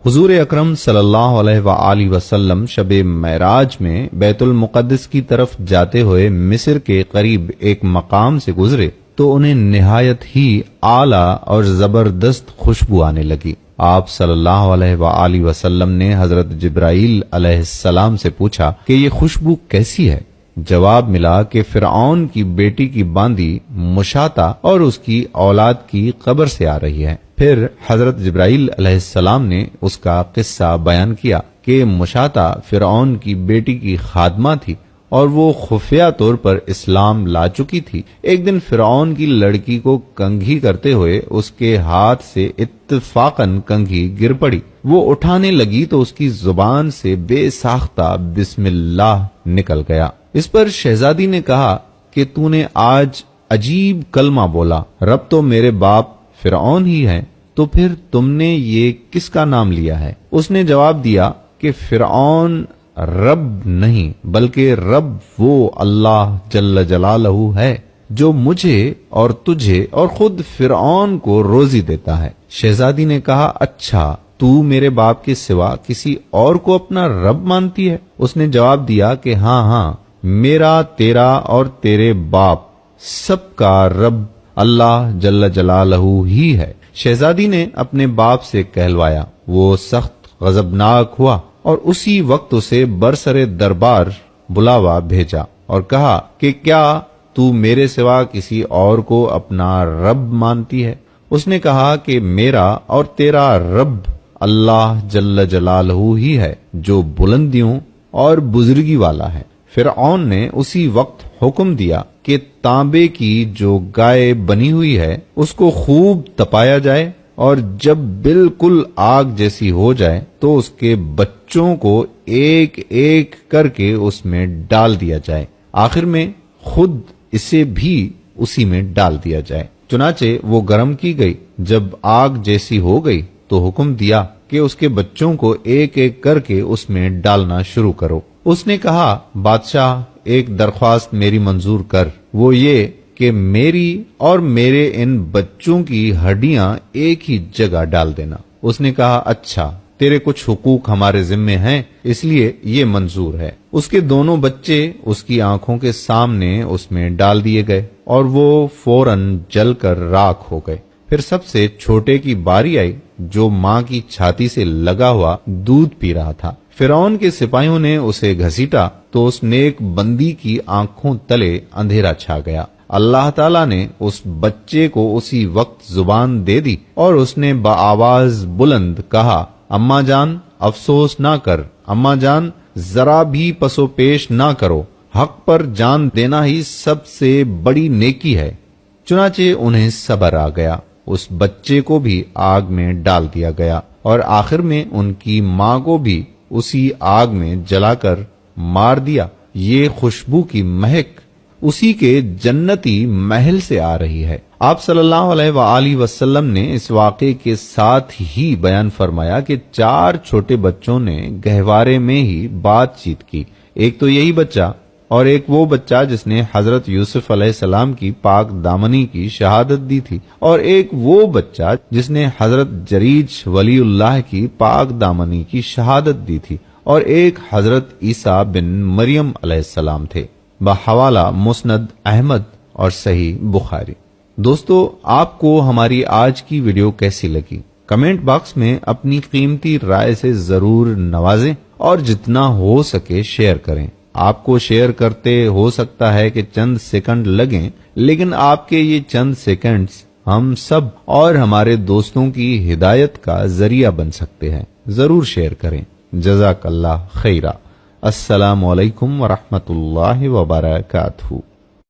حضور اکرم صلی اللہ علیہ وآلہ وسلم شب معراج میں بیت المقدس کی طرف جاتے ہوئے مصر کے قریب ایک مقام سے گزرے تو انہیں نہایت ہی اعلیٰ اور زبردست خوشبو آنے لگی۔ آپ صلی اللہ علیہ وآلہ وسلم نے حضرت جبرائیل علیہ السلام سے پوچھا کہ یہ خوشبو کیسی ہے؟ جواب ملا کہ فرعون کی بیٹی کی باندی مشاطہ اور اس کی اولاد کی قبر سے آ رہی ہے۔ پھر حضرت جبرائیل علیہ السلام نے اس کا قصہ بیان کیا کہ مشاطہ فرعون کی بیٹی کی خادمہ تھی اور وہ خفیہ طور پر اسلام لا چکی تھی۔ ایک دن فرعون کی لڑکی کو کنگھی کرتے ہوئے اس کے ہاتھ سے اتفاقاً کنگھی گر پڑی۔ وہ اٹھانے لگی تو اس کی زبان سے بے ساختہ بسم اللہ نکل گیا۔ اس پر شہزادی نے کہا کہ تو نے آج عجیب کلمہ بولا، رب تو میرے باپ فرعون ہی ہے، تو پھر تم نے یہ کس کا نام لیا ہے؟ اس نے جواب دیا کہ فرعون رب نہیں بلکہ رب وہ اللہ جل جلالہ ہے جو مجھے اور تجھے اور خود فرعون کو روزی دیتا ہے۔ شہزادی نے کہا اچھا تو میرے باپ کے سوا کسی اور کو اپنا رب مانتی ہے؟ اس نے جواب دیا کہ ہاں میرا، تیرا اور تیرے باپ سب کا رب اللہ جل جلالہ ہی ہے۔ شہزادی نے اپنے باپ سے کہلوایا، وہ سخت غضبناک ہوا اور اسی وقت اسے برسر دربار بلاوا بھیجا اور کہا کہ کیا تو میرے سوا کسی اور کو اپنا رب مانتی ہے؟ اس نے کہا کہ میرا اور تیرا رب اللہ جل جلالہ ہی ہے جو بلندیوں اور بزرگی والا ہے۔ فرعون نے اسی وقت حکم دیا کہ تانبے کی جو گائے بنی ہوئی ہے اس کو خوب تپایا جائے اور جب بالکل آگ جیسی ہو جائے تو اس کے بچوں کو ایک ایک کر کے اس میں ڈال دیا جائے، آخر میں خود اسے بھی اسی میں ڈال دیا جائے۔ چنانچہ وہ گرم کی گئی، جب آگ جیسی ہو گئی تو حکم دیا کہ اس کے بچوں کو ایک ایک کر کے اس میں ڈالنا شروع کرو۔ اس نے کہا بادشاہ ایک درخواست میری منظور کر، وہ یہ کہ میری اور میرے ان بچوں کی ہڈیاں ایک ہی جگہ ڈال دینا۔ اس نے کہا اچھا تیرے کچھ حقوق ہمارے ذمے ہیں اس لیے یہ منظور ہے۔ اس کے دونوں بچے اس کی آنکھوں کے سامنے اس میں ڈال دیے گئے اور وہ فوراً جل کر راکھ ہو گئے۔ پھر سب سے چھوٹے کی باری آئی جو ماں کی چھاتی سے لگا ہوا دودھ پی رہا تھا۔ فرعون کے سپاہیوں نے اسے گھسیٹا تو اس نیک بندی کی آنکھوں تلے اندھیرا چھا گیا۔ اللہ تعالیٰ نے اس بچے کو اسی وقت زبان دے دی اور اس نے بآواز بلند کہا اماں جان افسوس نہ کر، اماں جان ذرا بھی پسو پیش نہ کرو، حق پر جان دینا ہی سب سے بڑی نیکی ہے۔ چنانچہ انہیں صبر آ گیا، اس بچے کو بھی آگ میں ڈال دیا گیا اور آخر میں ان کی ماں کو بھی اسی آگ میں جلا کر مار دیا۔ یہ خوشبو کی مہک اسی کے جنتی محل سے آ رہی ہے۔ آپ صلی اللہ علیہ وآلہ وسلم نے اس واقعے کے ساتھ ہی بیان فرمایا کہ 4 چھوٹے بچوں نے گہوارے میں ہی بات چیت کی، ایک تو یہی بچہ اور ایک وہ بچہ جس نے حضرت یوسف علیہ السلام کی پاک دامنی کی شہادت دی تھی، اور ایک وہ بچہ جس نے حضرت جریج ولی اللہ کی پاک دامنی کی شہادت دی تھی، اور ایک حضرت عیسیٰ بن مریم علیہ السلام تھے، بحوالہ مسند احمد اور صحیح بخاری۔ دوستو، آپ کو ہماری آج کی ویڈیو کیسی لگی؟ کمنٹ باکس میں اپنی قیمتی رائے سے ضرور نوازیں اور جتنا ہو سکے شیئر کریں۔ آپ کو شیئر کرتے ہو سکتا ہے کہ چند سیکنڈ لگیں، لیکن آپ کے یہ چند سیکنڈز ہم سب اور ہمارے دوستوں کی ہدایت کا ذریعہ بن سکتے ہیں۔ ضرور شیئر کریں۔ جزاک اللہ خیرہ۔ السلام علیکم ورحمۃ اللہ وبرکاتہ۔